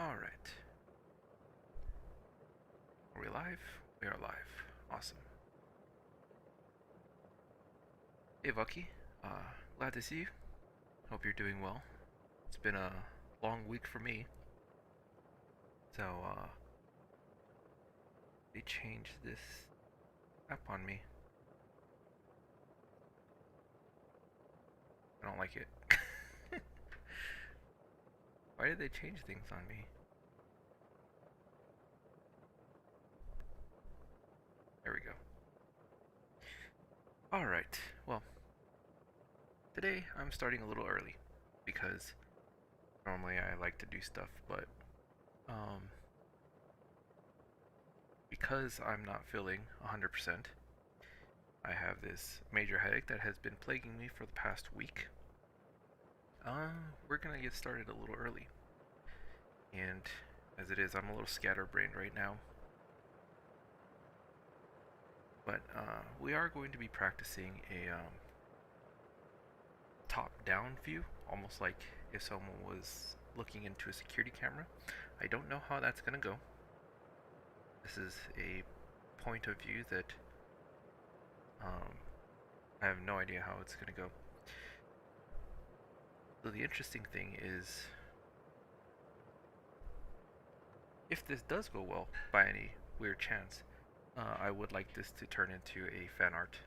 Alright. Are we live? We are live. Awesome. Hey Vucky, glad to see you. Hope you're doing well. It's been a long week for me. So, they changed this app on me. I don't like it. Why did they change things on me? There we go. Alright, well, today I'm starting a little early because normally I like to do stuff, but because I'm not feeling 100%, I have this major headache that has been plaguing me for the past week. We're gonna get started a little early. And as it is, I'm a little scatterbrained right now. But we are going to be practicing a top-down view, almost like if someone was looking into a security camera. I don't know how that's gonna go. This is a point of view that I have no idea how it's gonna go. So the interesting thing is, if this does go well, by any weird chance, I would like this to turn into a fan art.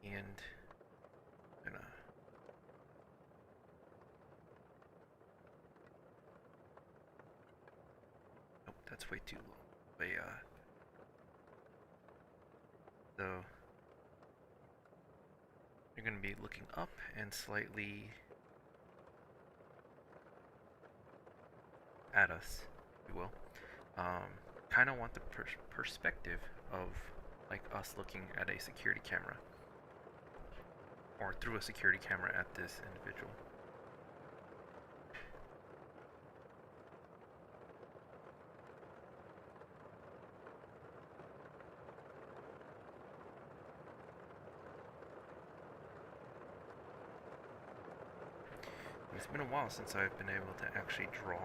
And I'm gonna nope, that's way too low. But so you're gonna be looking up and slightly at us, if you will. Kind of want the perspective of like us looking at a security camera, or through a security camera at this individual. It's been a while since I've been able to actually draw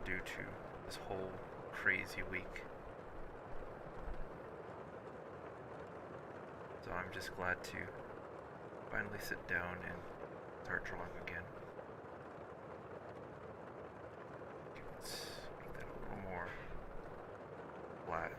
due to this whole crazy week. So I'm just glad to finally sit down and start drawing again. Let's make that a little more flat.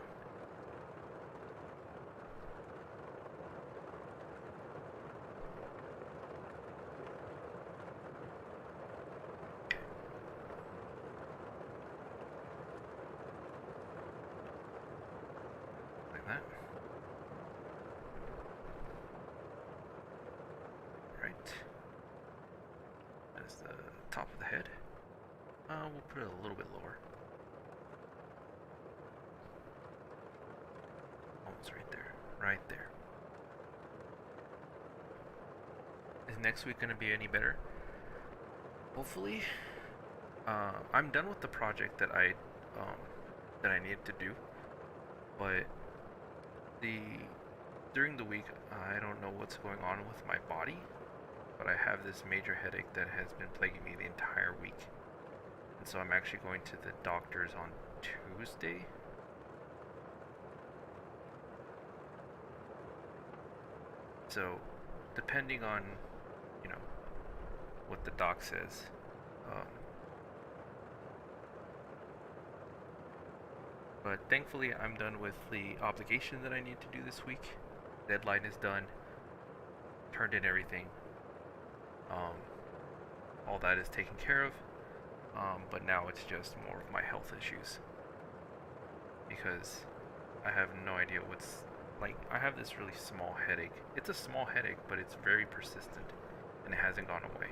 Like that. Right. That's the top of the head. We'll put it a little bit lower. Almost right there. Right there. Is next week gonna be any better? Hopefully. I'm done with the project that I needed to do, but during the week I don't know what's going on with my body, but I have this major headache that has been plaguing me the entire week, and so I'm actually going to the doctor's on Tuesday. So depending on what the doc says, but thankfully I'm done with the obligation that I need to do this week. Deadline is done. Turned in everything. All that is taken care of. But now it's just more of my health issues. Because I have no idea what's... Like, I have this really small headache. It's a small headache, but it's very persistent. And it hasn't gone away.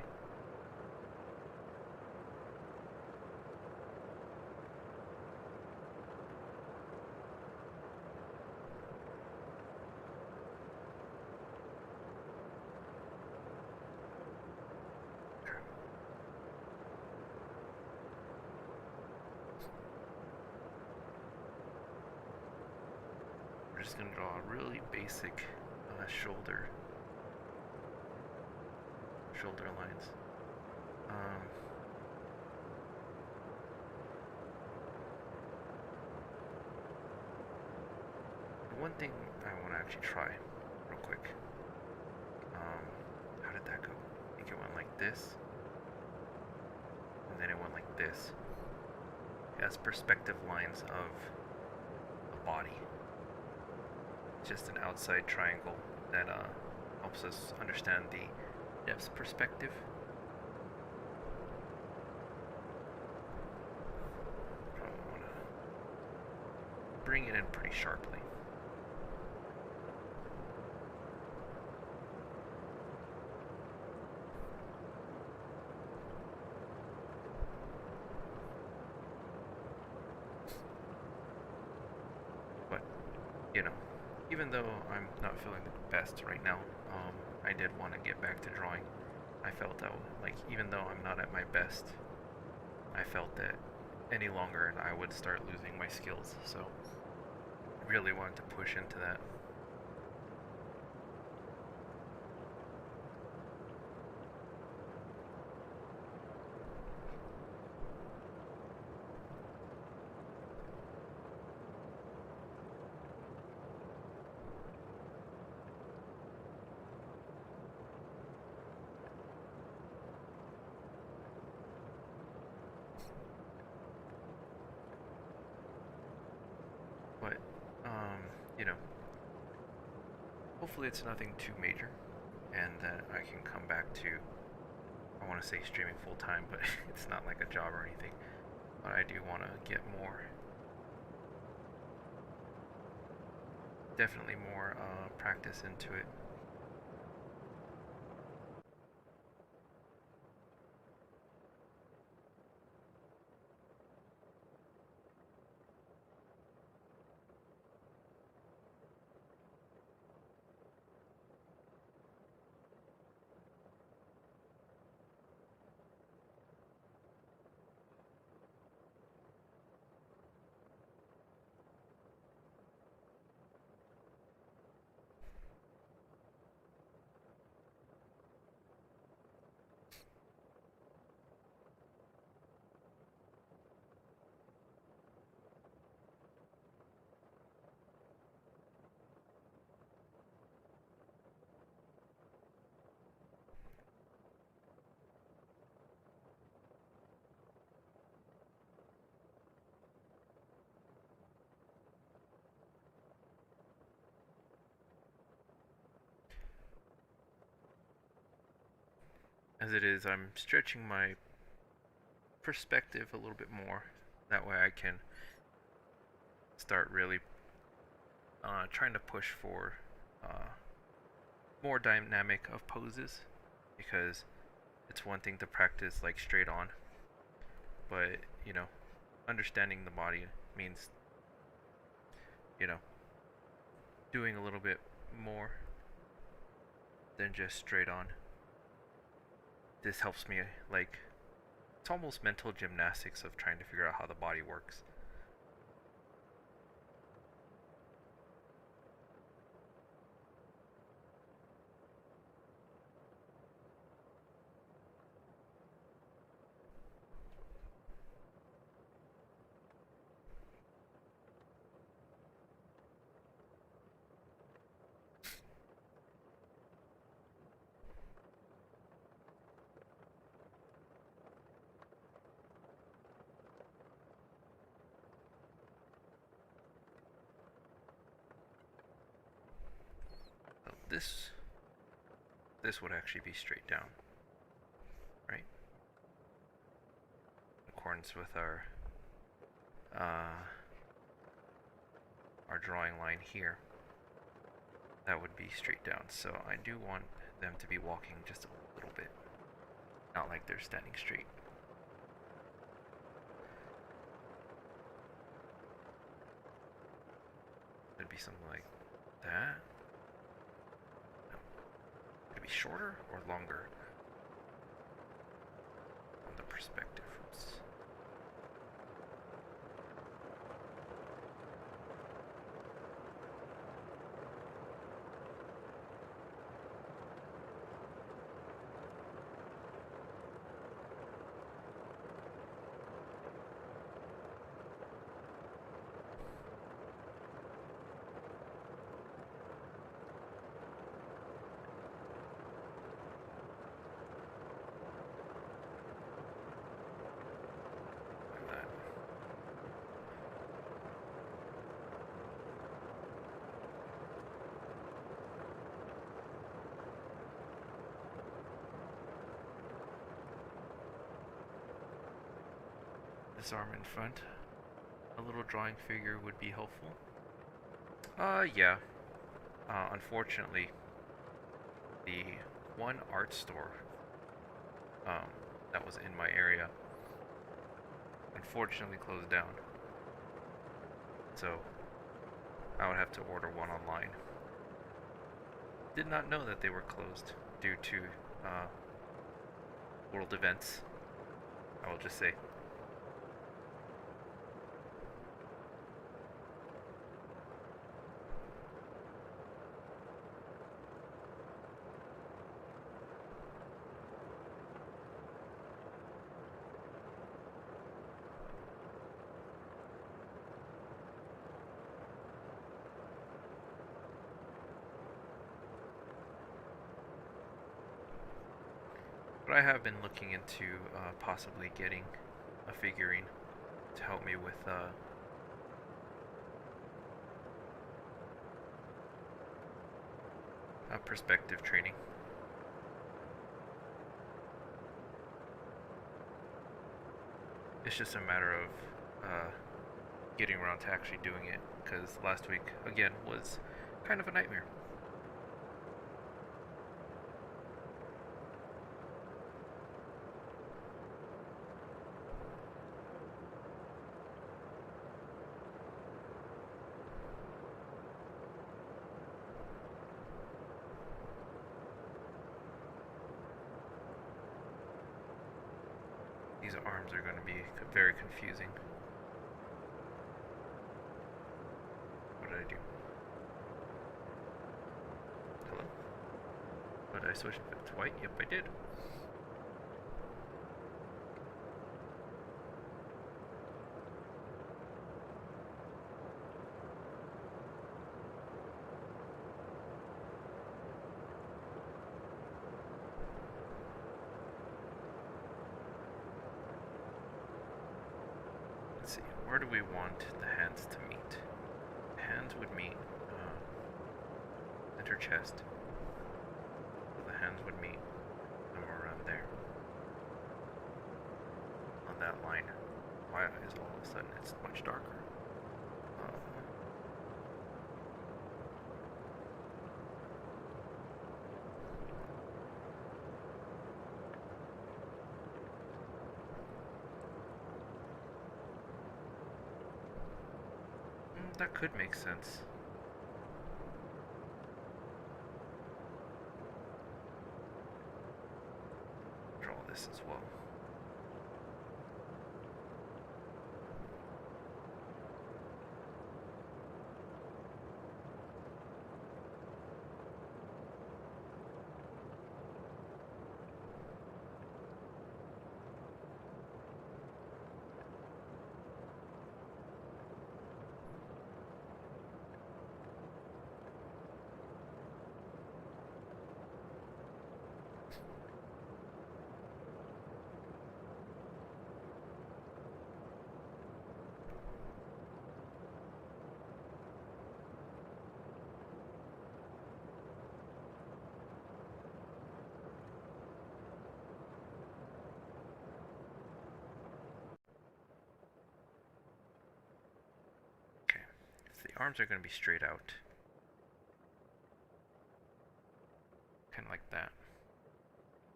just gonna draw a really basic shoulder lines. One thing I want to actually try real quick. How did that go? I think it went like this, and then it went like this. It has perspective lines of a body. It's just an outside triangle that helps us understand the depth perspective. Probably want to bring it in pretty sharply. But, you know, even though I'm not feeling the best right now, I did want to get back to drawing. I felt that, like, even though I'm not at my best, I felt that any longer and I would start losing my skills, so I really wanted to push into that. But, you know, hopefully it's nothing too major, and that I can come back to, I want to say streaming full time, but it's not like a job or anything, but I do want to get more, definitely more practice into it. As it is, I'm stretching my perspective a little bit more. That way I can start really trying to push for more dynamic of poses, because it's one thing to practice like straight on, but you know, understanding the body means, you know, doing a little bit more than just straight on. This helps me, like, it's almost mental gymnastics of trying to figure out how the body works. So this would actually be straight down, right? In accordance with our drawing line here, that would be straight down. So I do want them to be walking just a little bit, not like they're standing straight. It'd be something like that. No. It'd be shorter or longer on the perspective. Oops. this arm in front. A little drawing figure would be helpful. Yeah. Unfortunately, the one art store that was in my area unfortunately closed down. So I would have to order one online. Did not know that they were closed due to world events, I will just say. But I have been looking into possibly getting a figurine to help me with perspective training. It's just a matter of getting around to actually doing it, because last week, again, was kind of a nightmare. These arms are going to be very confusing. What did I do? Hello? Oh, did I switch it to white? Yep, I did. Let's see, where do we want the hands to meet? The hands would meet center chest. So the hands would meet somewhere around there. On that line. My eyes all of a sudden it's much darker. That could make sense. Draw this as well. The arms are going to be straight out. Kind of like that.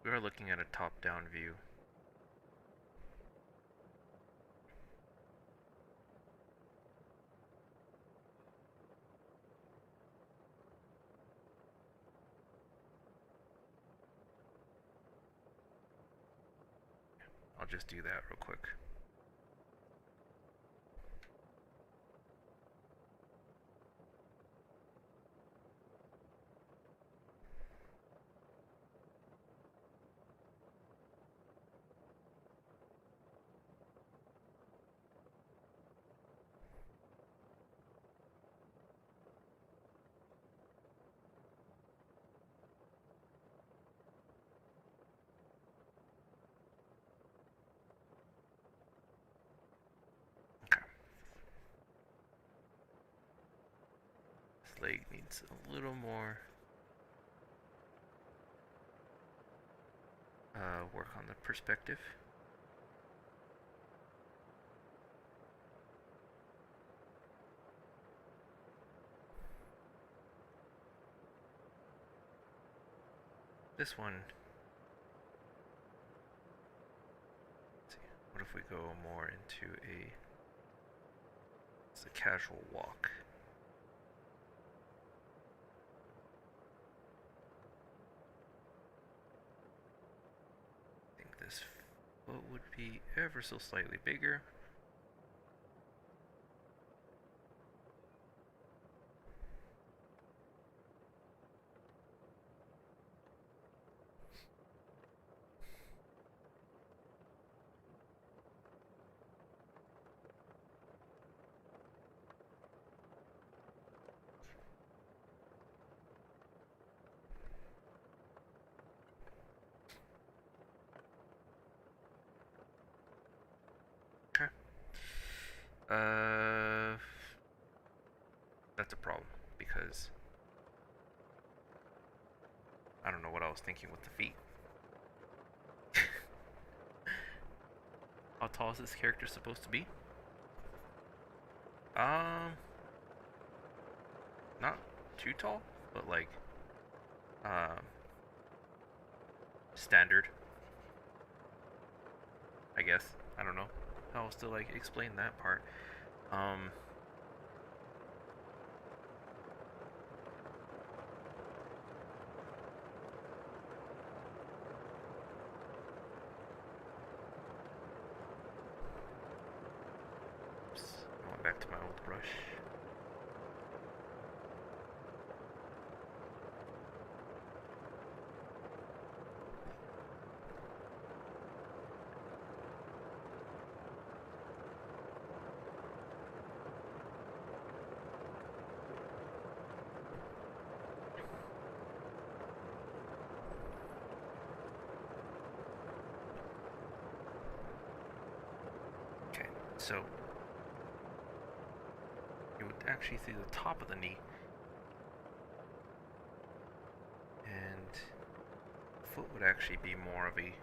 We are looking at a top-down view. I'll just do that real quick. Leg needs a little more work on the perspective. this one. Let's see. What if we go more into it's a casual walk? I think this foot would be ever so slightly bigger. That's a problem because I don't know what I was thinking with the feet. How tall is this character supposed to be? Not too tall, but like, standard, I guess. I don't know how else to like explain that part. Going back to my old brush. So, you would actually see the top of the knee, and the foot would actually be more of a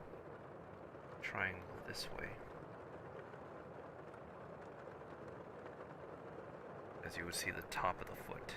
triangle this way, as you would see the top of the foot.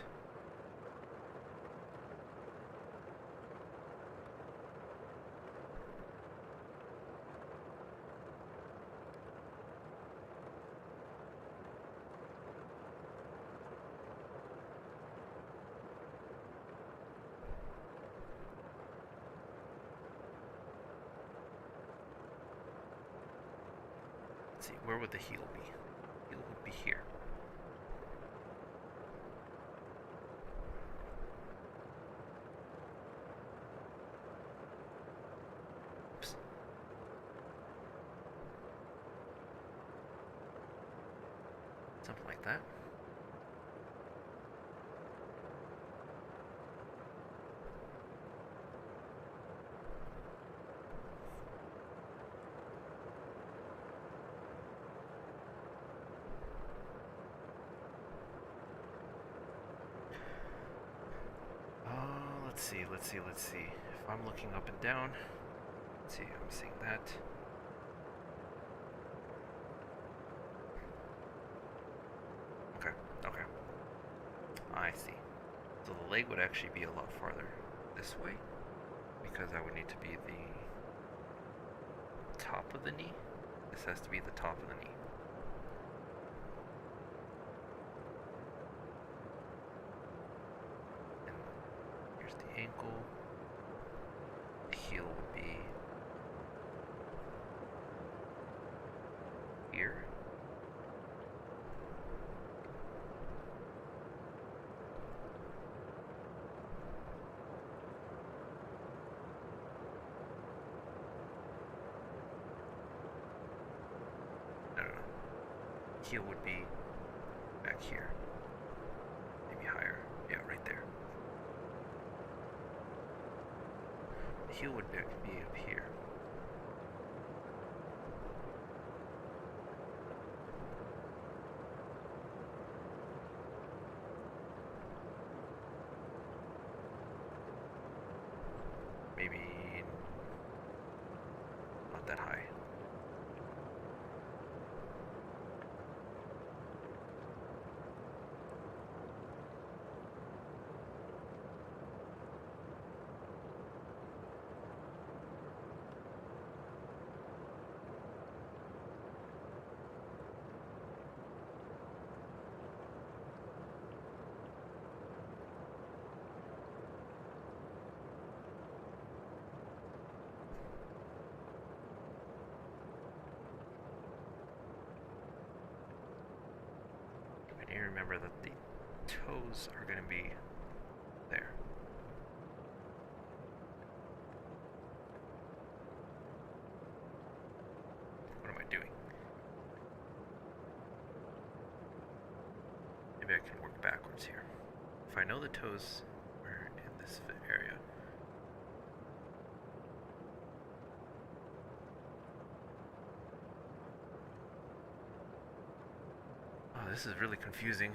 Let's see, where would the heel be? The heel would be here. Oops. Something like that. Let's see. If I'm looking up and down, let's see, I'm seeing that. Okay. I see. So the leg would actually be a lot farther this way, because I would need to be the top of the knee. This has to be the top of the knee. Ankle, the heel would be here. No. Heel would be back here. Maybe higher. Yeah, right there. Heel would be up here. Maybe not that high. remember that the toes are going to be there. What am I doing? Maybe I can work backwards here. If I know the toes are in this area. Oh, this is really confusing.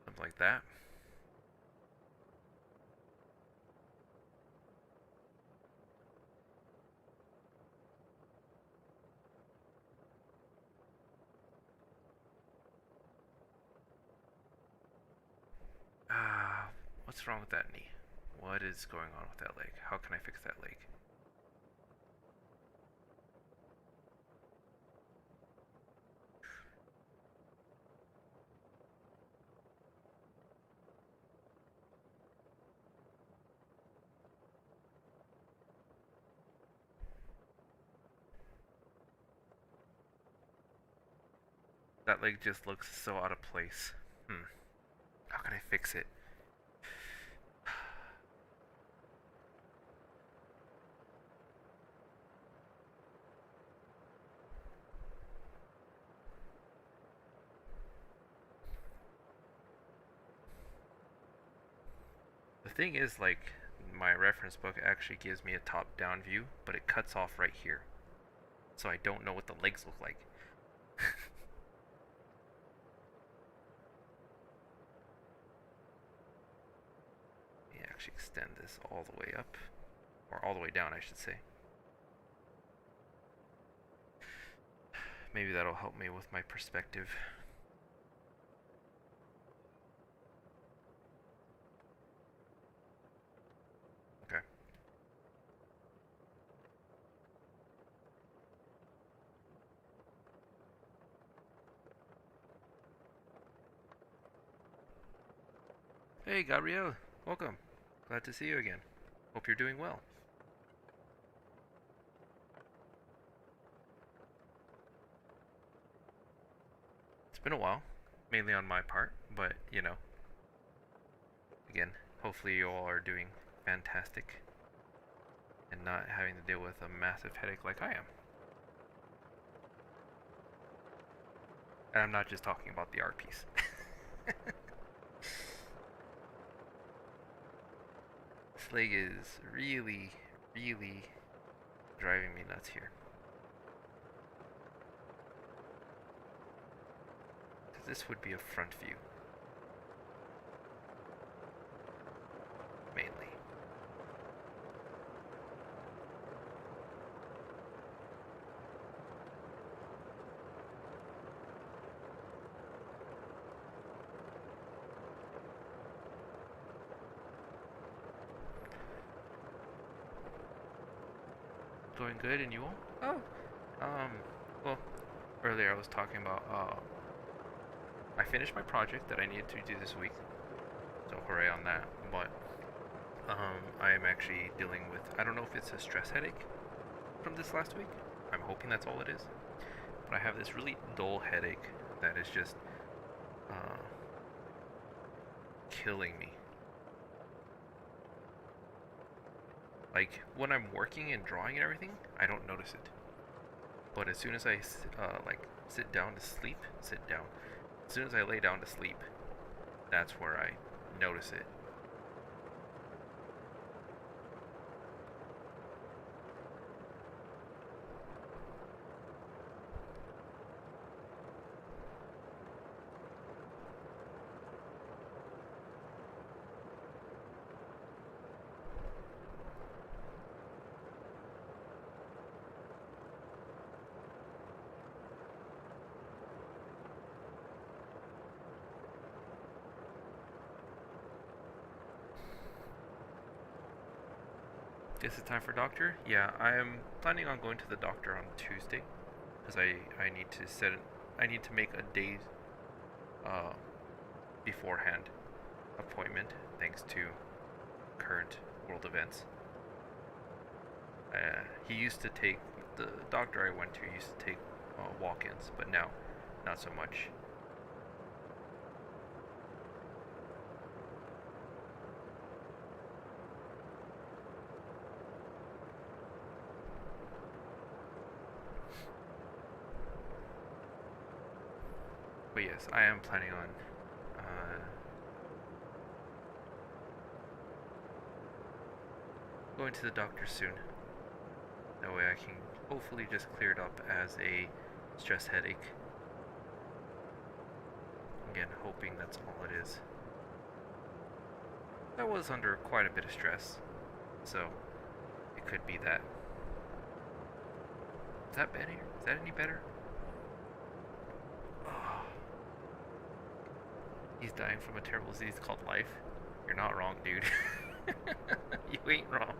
Something like that. What's wrong with that knee? What is going on with that leg? How can I fix that leg? That leg just looks so out of place. How can I fix it? The thing is, like, my reference book actually gives me a top-down view, but it cuts off right here. So I don't know what the legs look like. Let me actually extend this all the way up. Or all the way down, I should say. Maybe that'll help me with my perspective. Okay. Hey, Gabrielle. Welcome. Glad to see you again. Hope you're doing well. It's been a while, mainly on my part, but, you know, again, hopefully you all are doing fantastic and not having to deal with a massive headache like I am. And I'm not just talking about the art piece. This leg is really, really driving me nuts here. Because this would be a front view. Mainly. Going good, and you all? Oh, well, earlier I was talking about, I finished my project that I needed to do this week, so hooray on that, but, I am actually dealing with, I don't know if it's a stress headache from this last week, I'm hoping that's all it is, but I have this really dull headache that is just, killing me. Like, when I'm working and drawing and everything, I don't notice it. But as soon as I, like, sit down to sleep, as soon as I lay down to sleep, that's where I notice it. Guess it's time for doctor? Yeah, I am planning on going to the doctor on Tuesday. because I need to I need to make a day uh, beforehand appointment thanks to current world events. He used to take the doctor I went to used to take walk-ins, but now not so much. But yes, I am planning on going to the doctor soon. That way I can hopefully just clear it up as a stress headache. Again, hoping that's all it is. I was under quite a bit of stress, so it could be that. Is that better? Is that any better? Oh. He's dying from a terrible disease called life. You're not wrong, dude. You ain't wrong.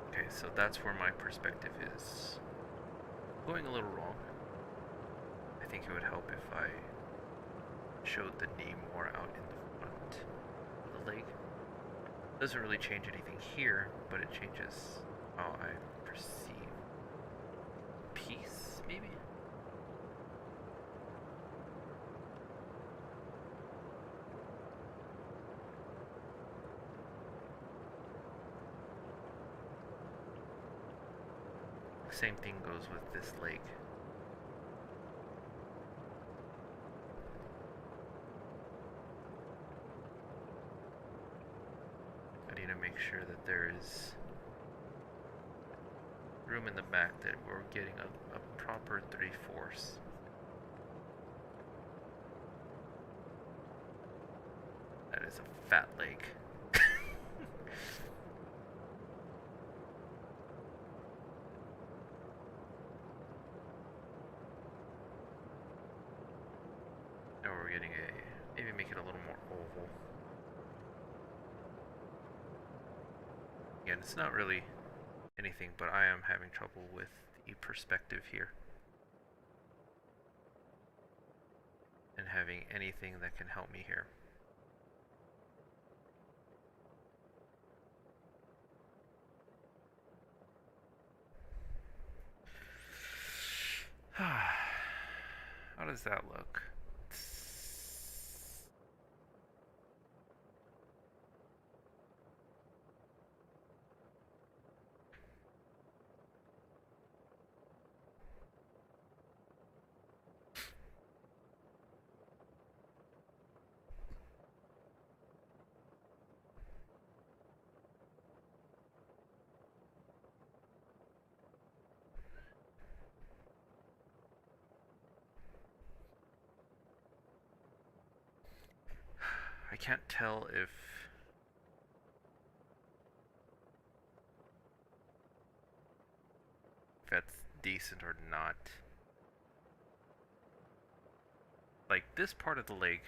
Okay, so that's where my perspective is going a little wrong. I think it would help if I showed the knee more out in the front of the leg. Doesn't really change anything here, but it changes how I perceive peace, maybe? Same thing goes with this leg. I need to make sure that there is room in the back that we're getting a proper 3/4. That is a fat leg. Now we're getting maybe make it a little more oval. Again, it's not really anything, but I am having trouble with the perspective here. And having anything that can help me here. How does that look? I can't tell if that's decent or not. Like, this part of the leg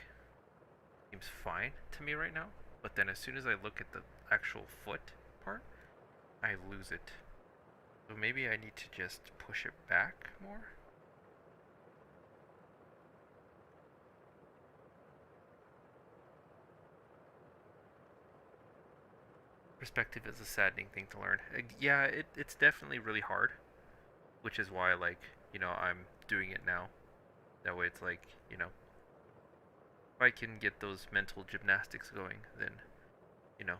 seems fine to me right now, but then as soon as I look at the actual foot part, I lose it. So maybe I need to just push it back more? Perspective is a saddening thing to learn. Yeah, it's definitely really hard, which is why, like, you know, I'm doing it now. That way it's like, you know, if I can get those mental gymnastics going, then, you know,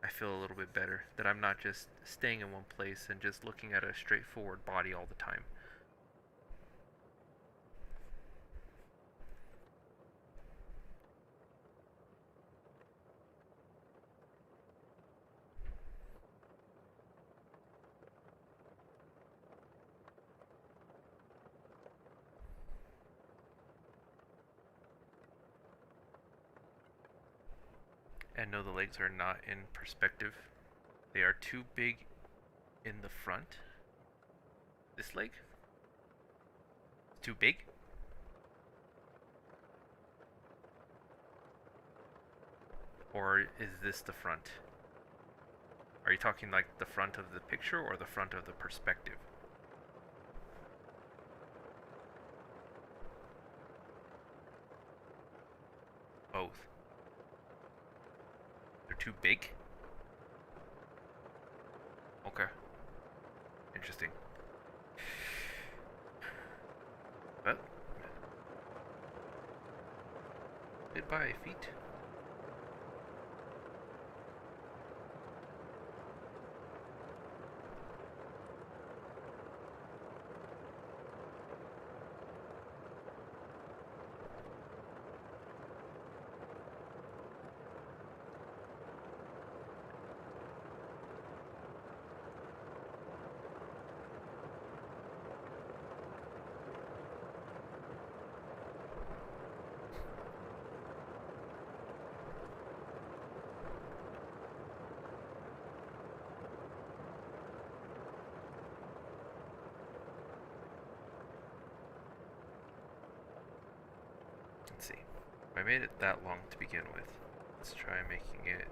I feel a little bit better. That I'm not just staying in one place and just looking at a straightforward body all the time. And no, the legs are not in perspective. They are too big in the front. This leg? Too big? Or is this the front? Are you talking like the front of the picture or the front of the perspective? Both. They're too big? Okay. Interesting. But goodbye, feet. Let's see. I made it that long to begin with. Let's try making it.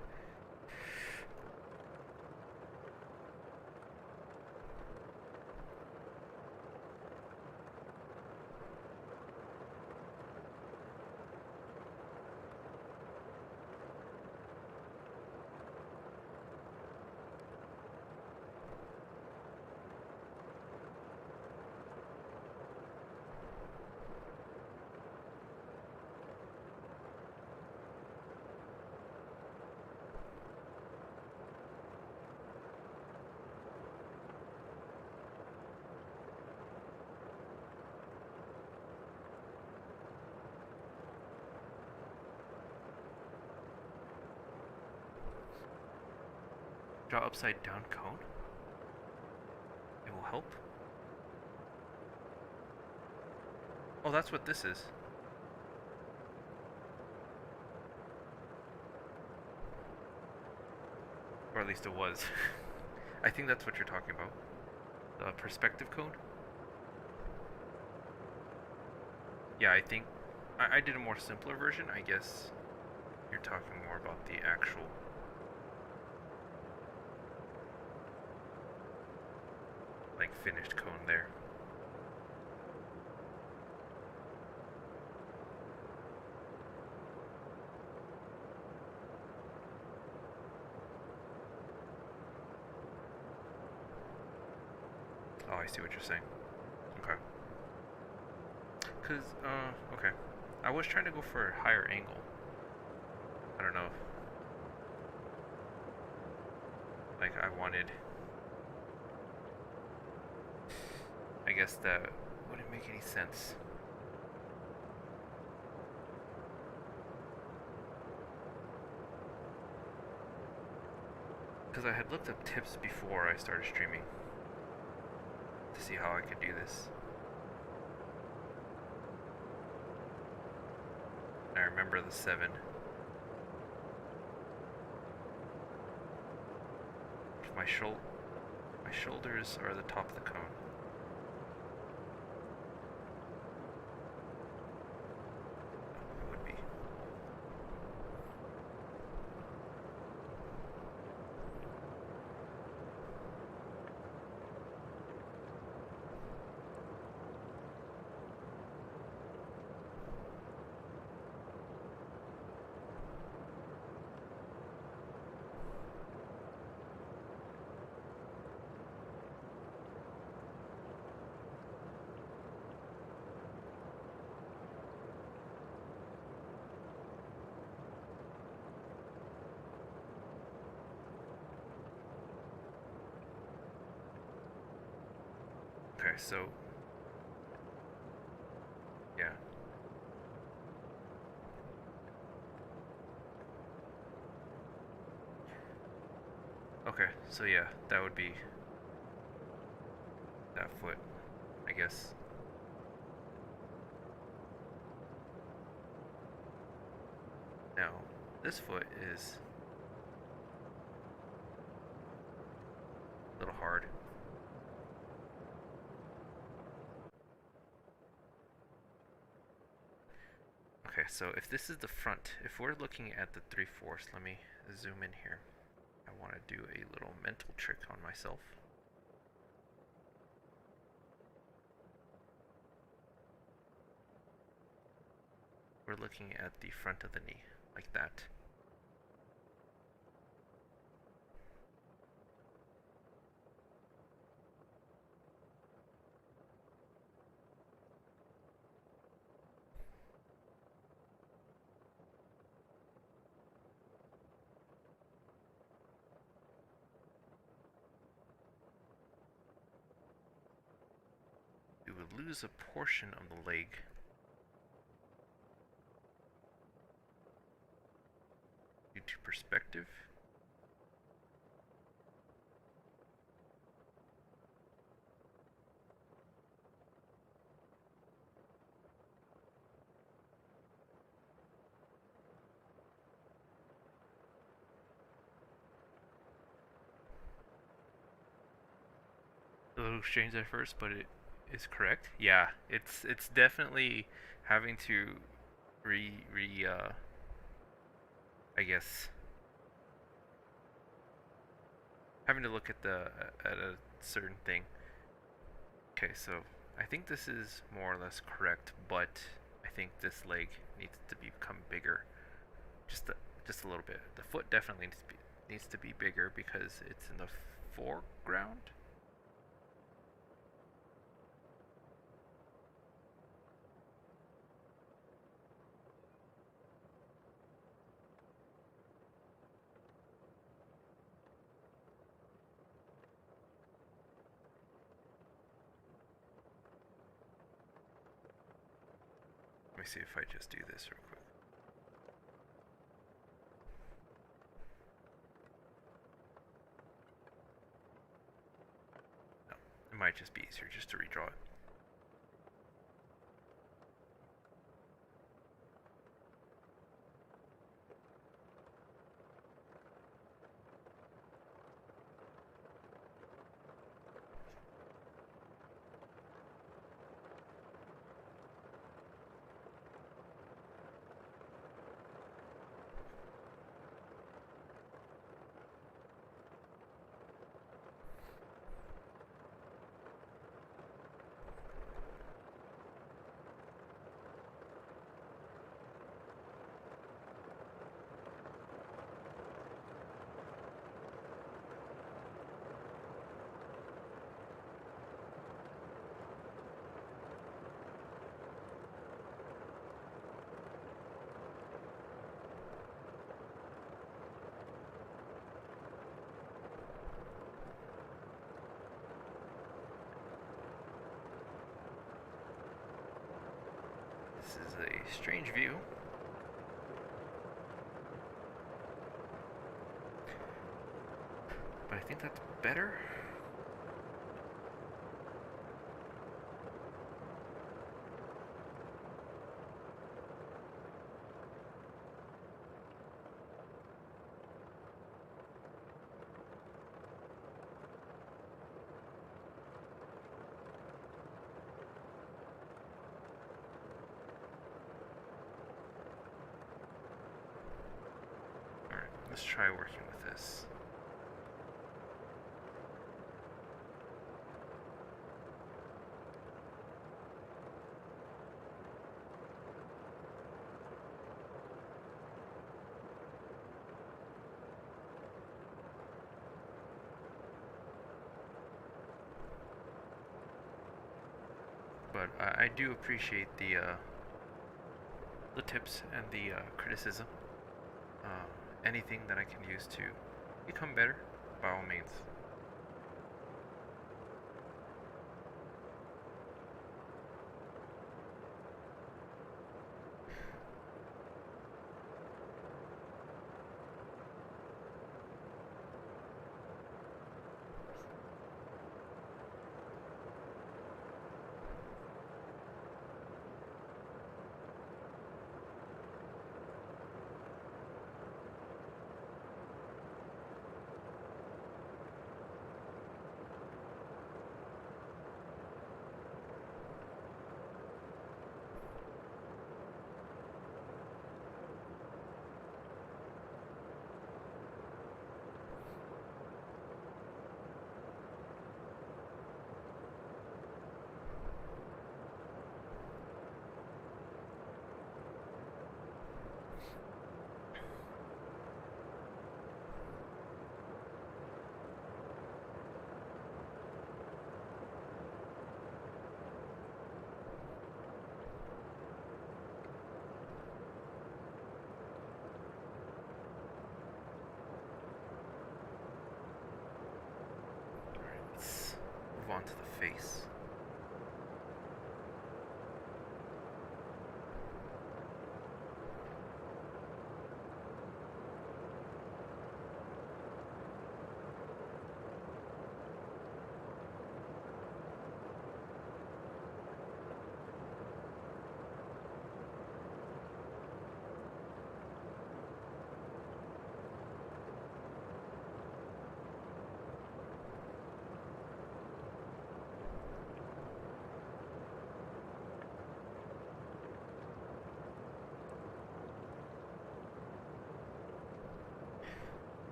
Draw upside down cone? It will help? Oh, that's what this is. Or at least it was. I think that's what you're talking about. The perspective cone? Yeah, I think I did a more simpler version. I guess you're talking more about the actual like finished cone there. Oh, I see what you're saying. Okay. Cause, okay. I was trying to go for a higher angle. I don't know. Like, I wanted... I guess that wouldn't make any sense. Because I had looked up tips before I started streaming to see how I could do this. I remember the 7. My shoulders are the top of the cone. It would be. Okay, so yeah. Okay, so yeah, that would be that foot, I guess. Now, this foot is Okay, so if this is the front, if we're looking at the 3/4, let me zoom in here. I want to do a little mental trick on myself. We're looking at the front of the knee, like that. We would lose a portion of the leg. Due to perspective. A little strange at first, but it is correct. Yeah, it's definitely having to I guess having to look at a certain thing. Okay, so I think this is more or less correct, but I think this leg needs to become bigger, just a little bit. The foot definitely needs to be bigger because it's in the foreground. Let me see if I just do this real quick. No, it might just be easier just to redraw it. This is a strange view. But I think that's better. Alright, let's try working with this. But I do appreciate the tips and the criticism. Anything that I can use to become better, by all means. onto the face.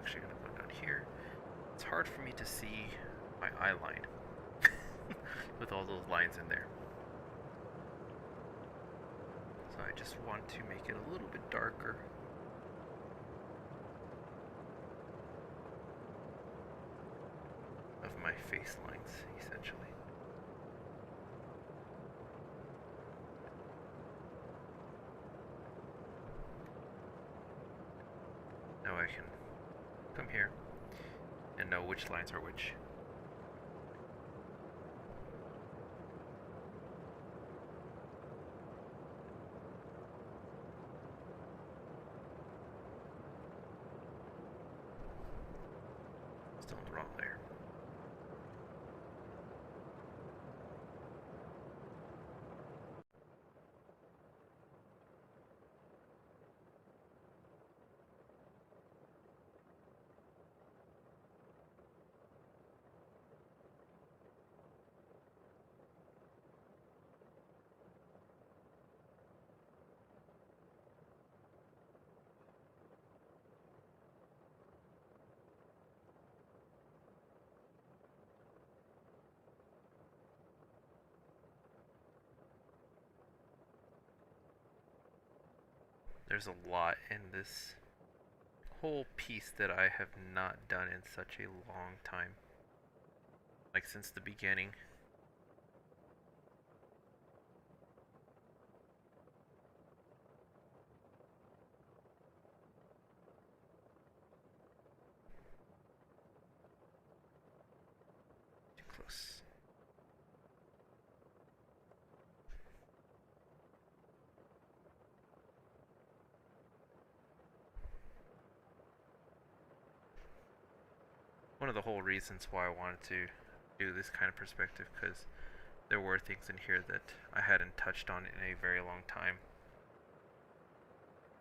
Actually gonna go down here. It's hard for me to see my eye line with all those lines in there. So I just want to make it a little bit darker. Of my face lines, essentially. Now I can come here and know which lines are which. Still in the wrong layer. There's a lot in this whole piece that I have not done in such a long time. Like since the beginning. Too close. One of the whole reasons why I wanted to do this kind of perspective, because there were things in here that I hadn't touched on in a very long time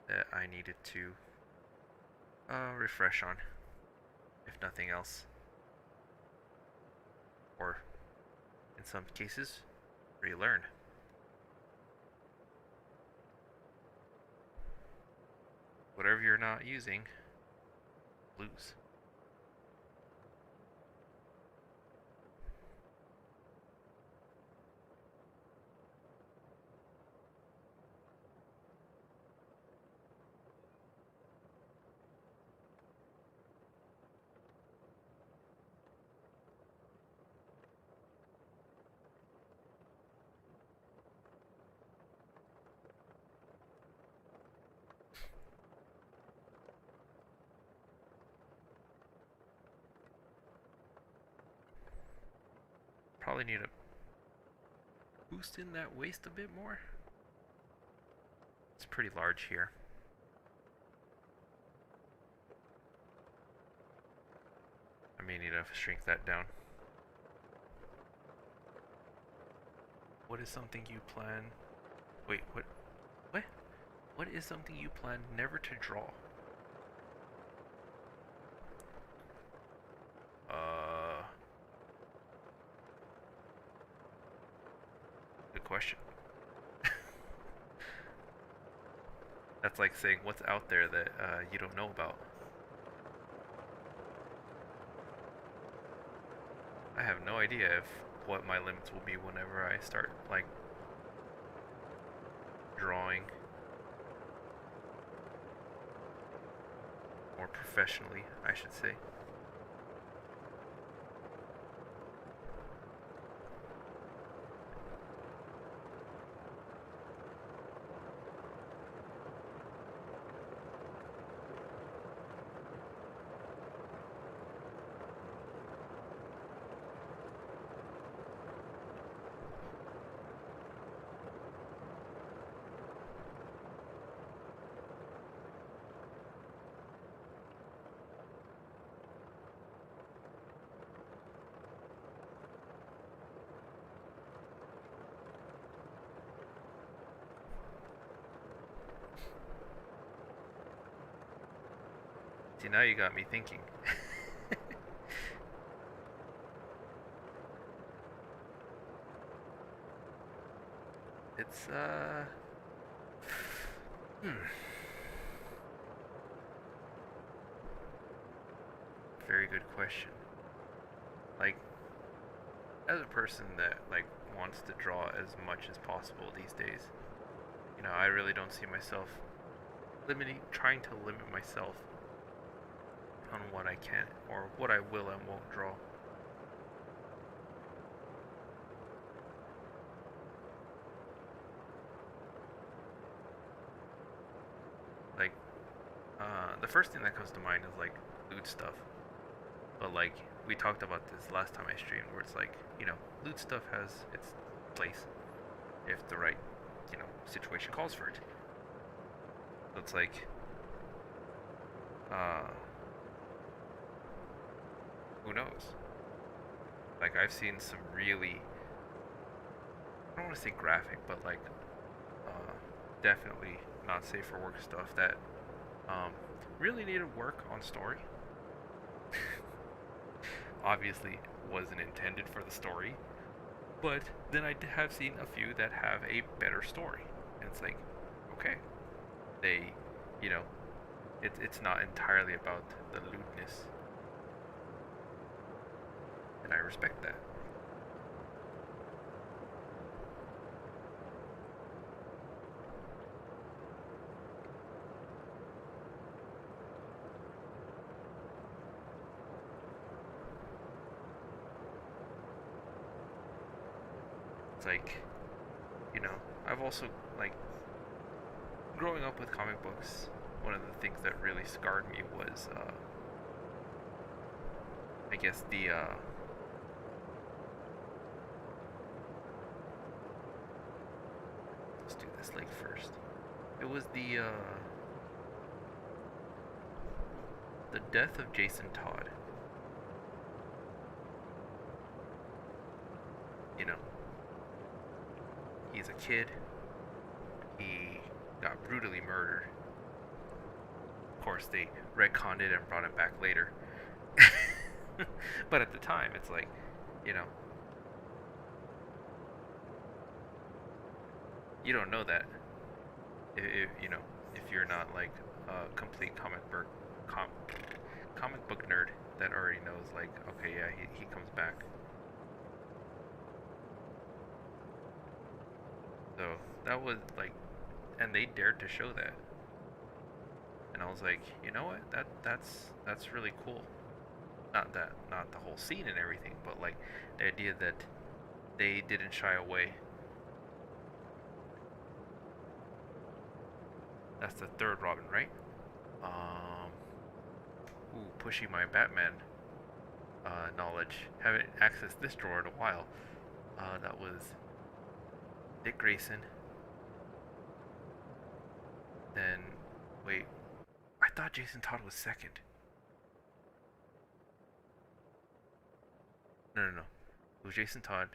that I needed to refresh on, if nothing else, or in some cases relearn. Whatever you're not using, lose. Probably need to boost in that waist a bit more. It's pretty large here. I may need to shrink that down. What is something you plan... Wait, what? What? What is something you plan never to draw? Good question. That's like saying what's out there that you don't know about. I have no idea if what my limits will be whenever I start like drawing more professionally, I should say. See, now you got me thinking. It's hmm, very good question. Like, as a person that like wants to draw as much as possible these days, I really don't see myself trying to limit myself on what I can or what I will and won't draw. Like, the first thing that comes to mind is like loot stuff. But like we talked about this last time I streamed, where it's like, loot stuff has its place if the right, situation calls for it. So it's like, uh, who knows? Like I've seen some really, I don't want to say graphic, but like, uh, definitely not safe for work stuff that um, really needed work on story. Obviously wasn't intended for the story, but then I have seen a few that have a better story, and it's like, okay, they, you know, it's not entirely about the lewdness, and I respect that. It's like, you know, I've also like growing up with comic books. One of the things that really scarred me was, I guess let's do this like first. It was the death of Jason Todd. You know, he's a kid. He got brutally murdered. Of course, they retconned it and brought it back later. But at the time, it's like, you know, you don't know that if you're not like a complete comic book nerd that already knows like, okay, yeah, he comes back. So that was like, and they dared to show that, and I was like, you know what, that's really cool. Not the whole scene and everything, but like the idea that they didn't shy away. That's the third Robin, right? Um, pushing my Batman knowledge. Haven't accessed this drawer in a while. That was Dick Grayson. Then, wait, I thought Jason Todd was second. No, no, no. It was Jason Todd,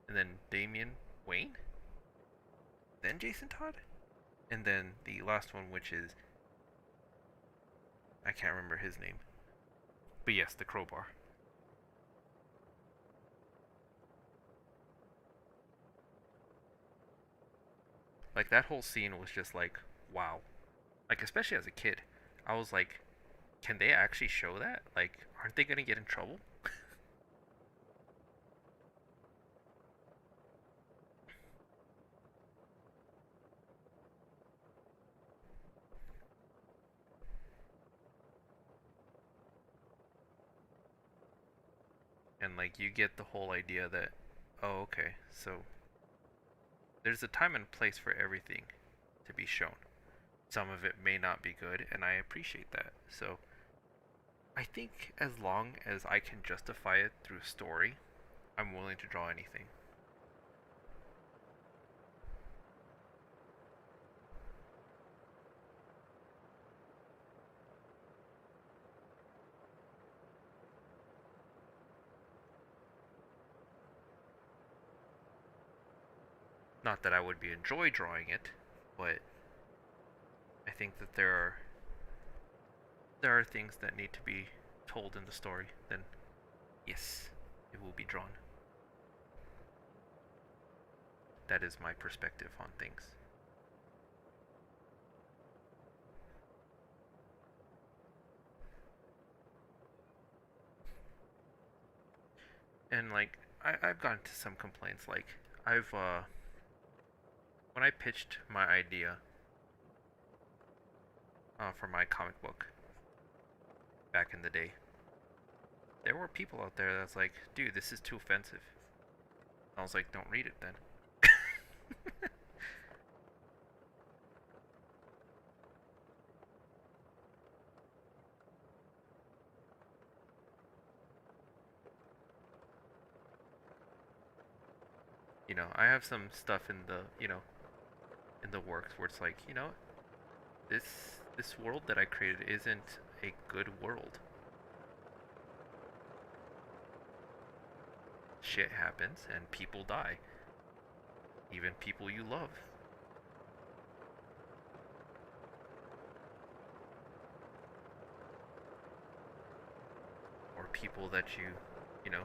and then Damian Wayne, then Jason Todd, and then the last one, which is, I can't remember his name. But yes, the crowbar. Like that whole scene was just like, wow. Like especially as a kid, I was like, can they actually show that? Like, aren't they gonna get in trouble? And like you get the whole idea that, oh, okay, so there's a time and place for everything to be shown. Some of it may not be good, and I appreciate that. So I think as long as I can justify it through story, I'm willing to draw anything. Not that I would be enjoy drawing it, but I think that there are there are things that need to be told in the story, then yes, it will be drawn. That is my perspective on things. And like, I've gotten to some complaints. Like, when I pitched my idea for my comic book back in the day, there were people out there that's like, dude, this is too offensive. I was like, don't read it then. You know, I have some stuff in the, in the works where it's like, this world that I created isn't a good world. Shit happens and people die. Even people you love. Or people that you know,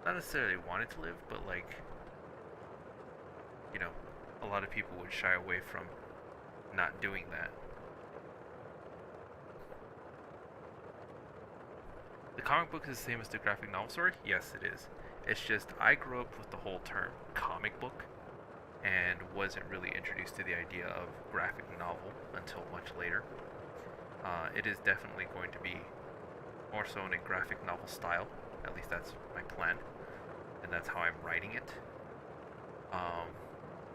not necessarily wanted to live, but like, a lot of people would shy away from not doing that. The comic book is the same as the graphic novel story? Yes, it is. It's just I grew up with the whole term comic book and wasn't really introduced to the idea of graphic novel until much later. It is definitely going to be more so in a graphic novel style. At least that's my plan, and that's how I'm writing it.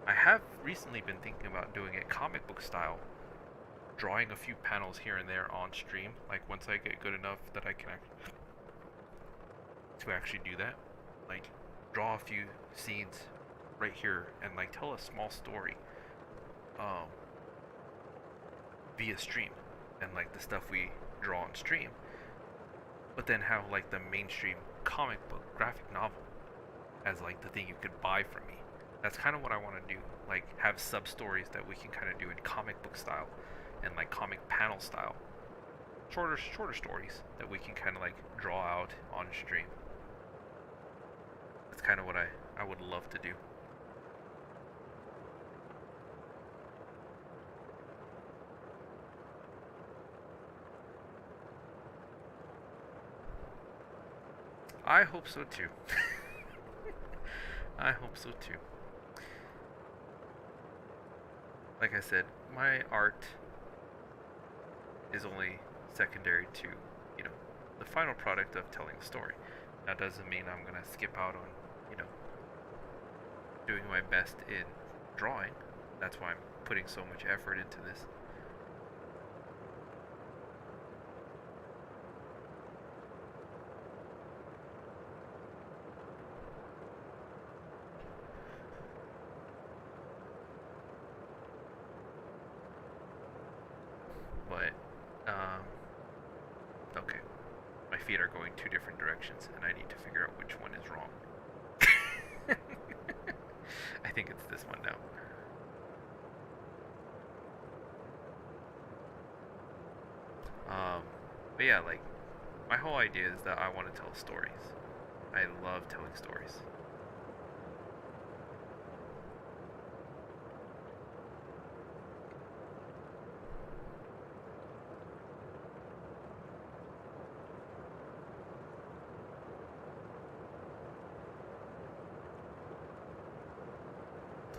I have recently been thinking about doing it comic book style, drawing a few panels here and there on stream. Like once I get good enough that I can actually do that, like draw a few scenes right here and like tell a small story via stream, and like the stuff we draw on stream, but then have like the mainstream comic book graphic novel as like the thing you could buy from me. That's kind of what I want to do, like have sub stories that we can kind of do in comic book style and like comic panel style, shorter stories that we can kind of like draw out on stream. That's kind of what I would love to do. I hope so too. I hope so too. Like I said, my art is only secondary to, the final product of telling the story. That doesn't mean I'm gonna skip out on, doing my best in drawing. That's why I'm putting so much effort into this. But, okay. My feet are going two different directions, and I need to figure out which one is wrong. I think it's this one now. But yeah, like, my whole idea is that I want to tell stories. I love telling stories.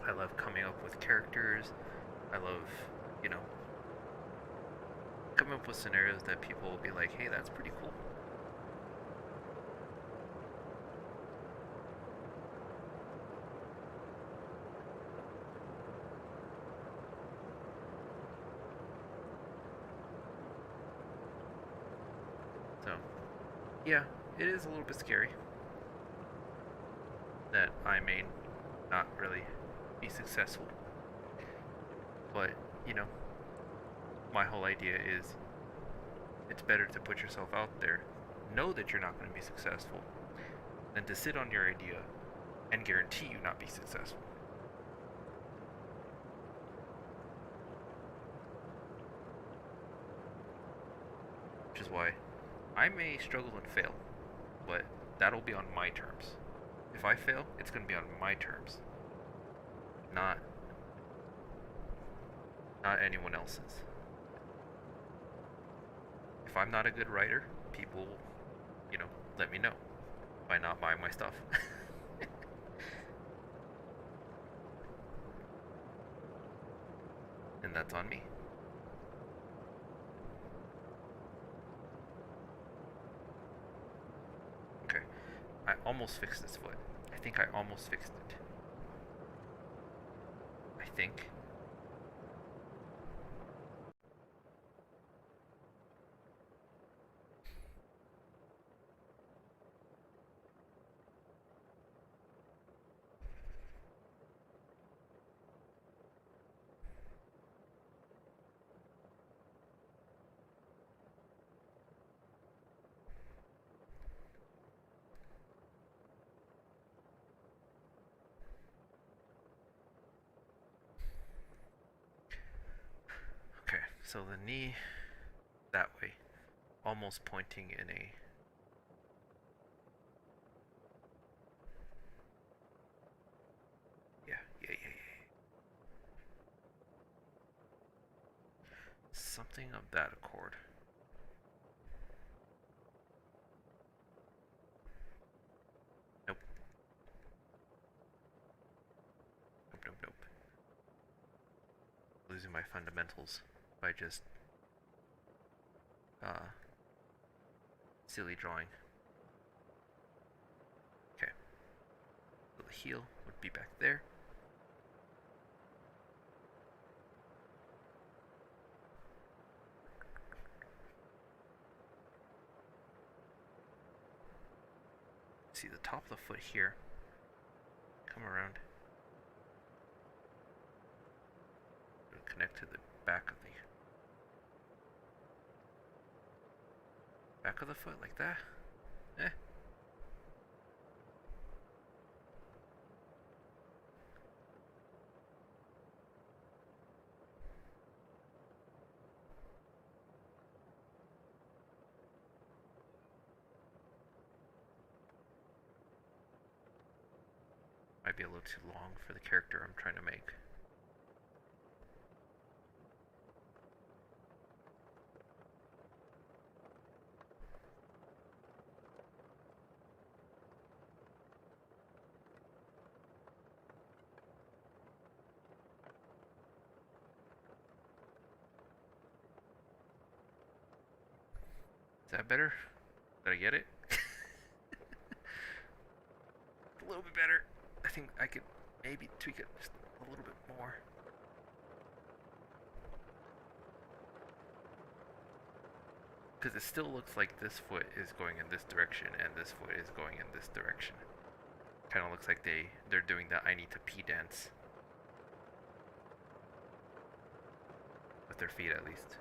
I love coming up with characters. I love, coming up with scenarios that people will be like, hey, that's pretty cool. So, yeah, it is a little bit scary that I may not really be successful. But, my whole idea is it's better to put yourself out there, know that you're not going to be successful, than to sit on your idea and guarantee you not be successful. I may struggle and fail, but that'll be on my terms. If I fail, it's going to be on my terms, not anyone else's. If I'm not a good writer, people, let me know by not buying my stuff. And that's on me. Okay, I almost fixed this foot. I think I almost fixed it. I think. Okay, so the knee that way, almost pointing in a yeah. Something of that accord. Nope. Nope. Losing my fundamentals by just silly drawing. Okay. So the heel would be back there. See the top of the foot here. Come around. Connect to the back of the foot like that. Might be a little too long for the character I'm trying to make. Is that better? Did I get it? A little bit better. I think I could maybe tweak it just a little bit more. Because it still looks like this foot is going in this direction and this foot is going in this direction. Kind of looks like they're doing the I need to pee dance. With their feet at least.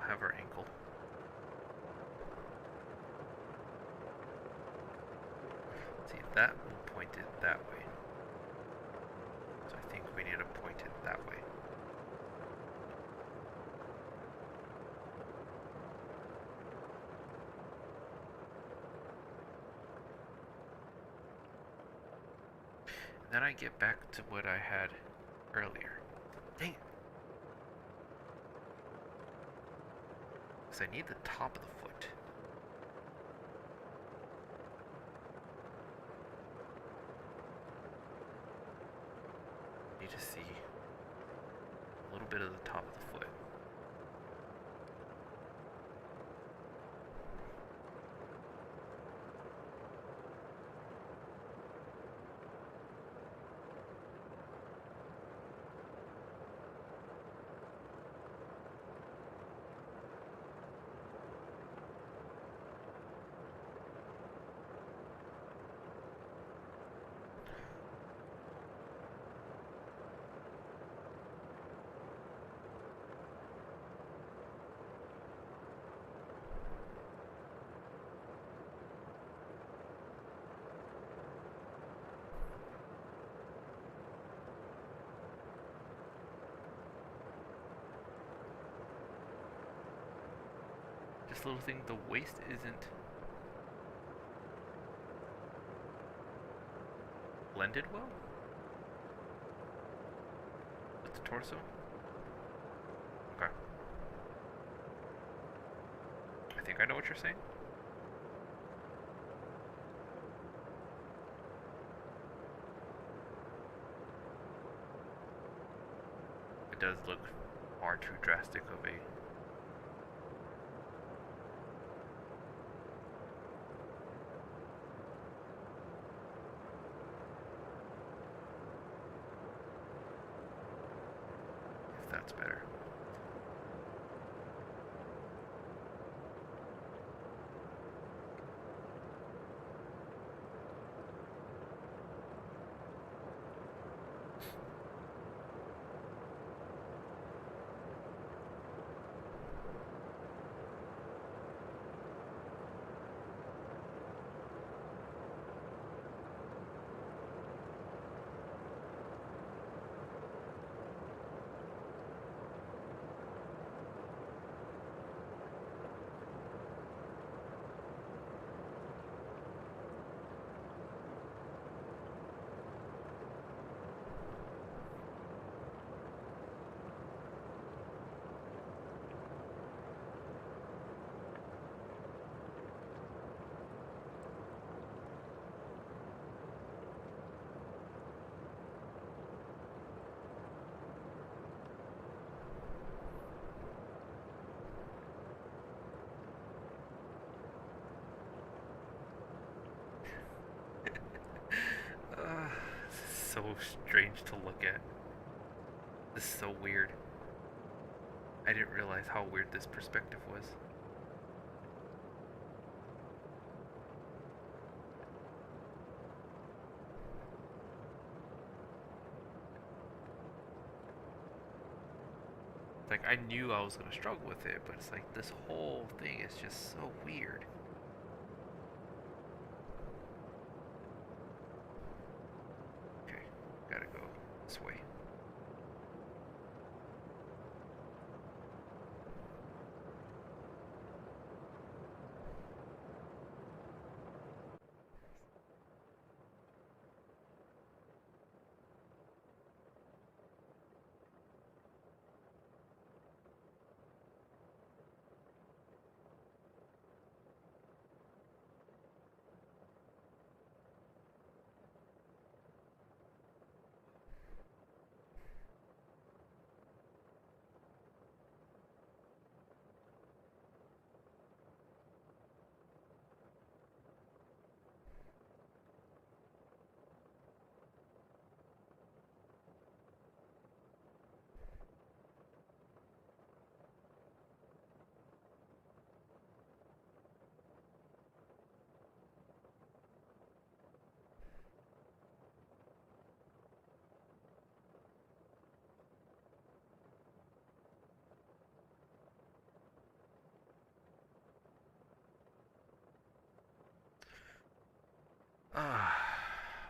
Have her ankle. See, that will point it that way. So I think we need to point it that way. And then I get back to what I had earlier. Dang it. I need the top of the foot. Need to see a little bit of the top of the foot. This little thing, the waist isn't blended well with the torso. Okay. I think I know what you're saying. It does look far too drastic of a... If that's better. So strange to look at. This is so weird. I didn't realize how weird this perspective was. Like, I knew I was gonna struggle with it, but it's like this whole thing is just so weird. Okay, gotta go this way.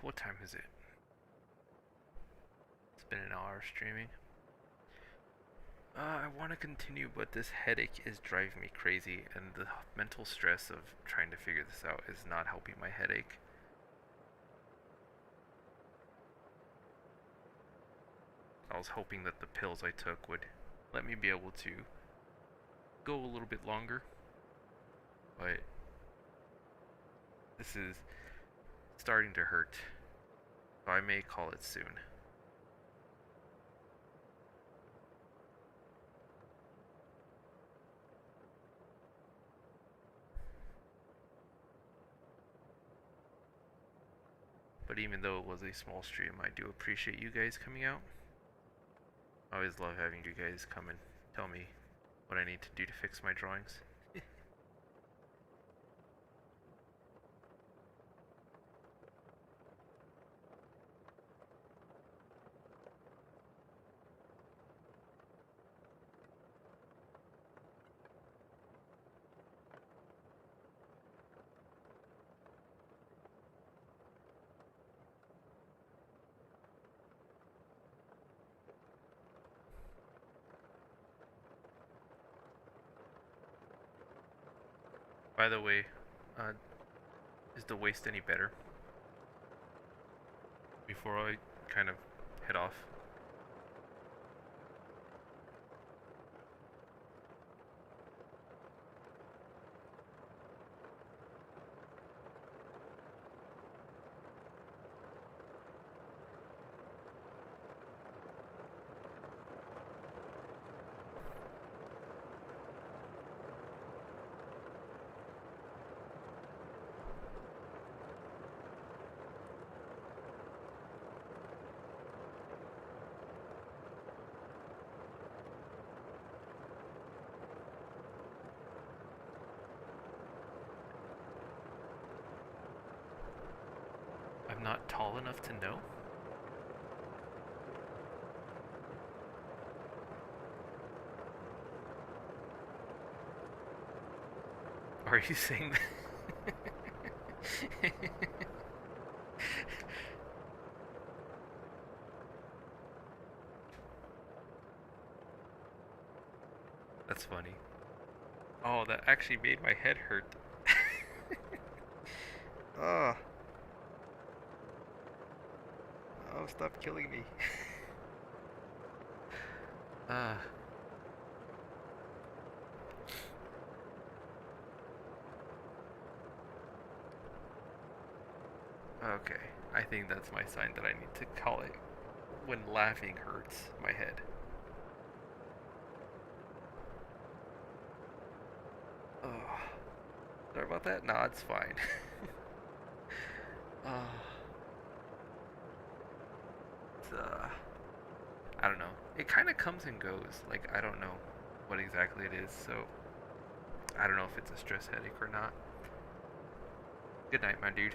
What time is it? It's been an hour streaming. I want to continue, but this headache is driving me crazy, and the mental stress of trying to figure this out is not helping my headache. I was hoping that the pills I took would let me be able to go a little bit longer, but this is starting to hurt, so I may call it soon. But even though it was a small stream, I do appreciate you guys coming out. I always love having you guys come and tell me what I need to do to fix my drawings. by the way, is the waist any better? Before I kind of head off. I'm not tall enough to know? Are you saying that? That's funny. Oh, that actually made my head hurt. Oh. Oh, stop killing me. Ah. Okay, I think that's my sign that I need to call it when laughing hurts my head. Oh, sorry about that? Nah, it's fine. Oh, it's, I don't know. It kind of comes and goes. Like, I don't know what exactly it is, so I don't know if it's a stress headache or not. Good night, my dude.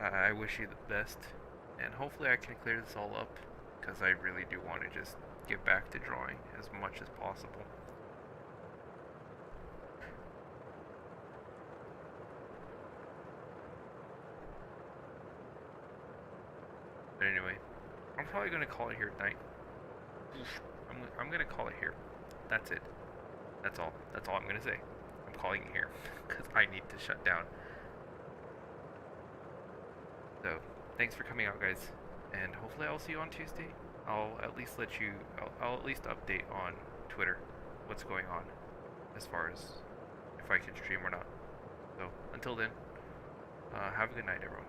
I wish you the best, and hopefully I can clear this all up, because I really do want to just get back to drawing as much as possible. But anyway, I'm probably going to call it here tonight. I'm going to call it here. That's it. That's all. That's all I'm going to say. I'm calling it here, because I need to shut down. So, thanks for coming out, guys, and hopefully I'll see you on Tuesday. I'll at least I'll at least update on Twitter what's going on as far as if I can stream or not. So, until then, have a good night, everyone.